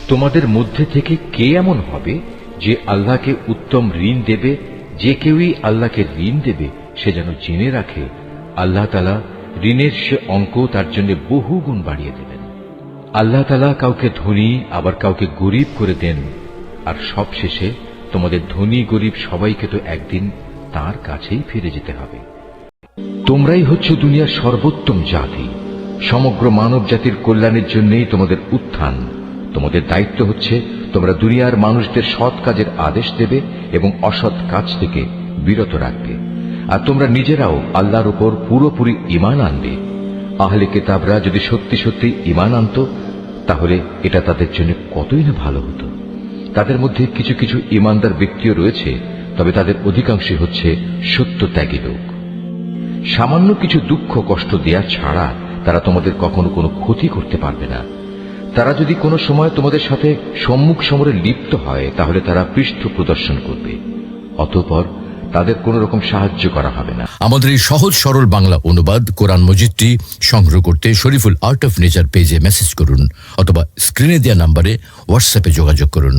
তোমাদের মধ্যে থেকে কে এমন হবে যে আল্লাহকে উত্তম ঋণ দেবে? যে কেউই আল্লাহকে ঋণ দেবে সে যেন জেনে রাখে আল্লাহ তাআলা ঋণের সে অঙ্ক তার জন্য বহু গুণ বাড়িয়ে দেবেন। আল্লাহ তাআলা কাউকে ধনী আবার কাউকে গরিব করে দেন, আর সবশেষে তোমাদের ধনী গরিব সবাইকে তো একদিন তার কাছেই ফিরে যেতে হবে। তোমরাই হচ্ছে দুনিয়ার সর্বোত্তম জাতি। সমগ্র মানব জাতির কল্যাণের জন্যই তোমাদের উত্থান। তোমাদের দায়িত্ব হচ্ছে তোমরা দুনিয়ার মানুষদের সৎ কাজের আদেশ দেবে এবং অসৎ কাজ থেকে বিরত রাখবে, আর তোমরা নিজেরাও আল্লাহর উপর পুরোপুরি ঈমান আনবে। আহলে কিতাবরা যদি সত্যি সত্যি ঈমান আনত তাহলে এটা তাদের জন্য কতই না ভালো হতো। তাদের মধ্যে কিছু কিছু ঈমানদার ব্যক্তিও রয়েছে, তবে তাদের অধিকাংশই হচ্ছে সত্যত্যাগী লোক। সামান্য কিছু দুঃখ কষ্ট দেয়া ছাড়া তারা তোমাদের কখনো কোনো ক্ষতি করতে পারবে না। তারা যদি কোনো সময় তোমাদের সাথে সম্মুখ সমরে লিপ্ত হয় তাহলে তারা পৃষ্ঠ প্রদর্শন করবে, অতঃপর তাদের কোনো রকম সাহায্য করা হবে না। আমাদের এই সহজ সরল বাংলা অনুবাদ কোরআন মজিদটি সংগ্রহ করতে শরীফুল আর্ট অফ নেচার পেজে মেসেজ করুন অথবা স্ক্রিনে দেওয়া নম্বরে হোয়াটসঅ্যাপে যোগাযোগ করুন।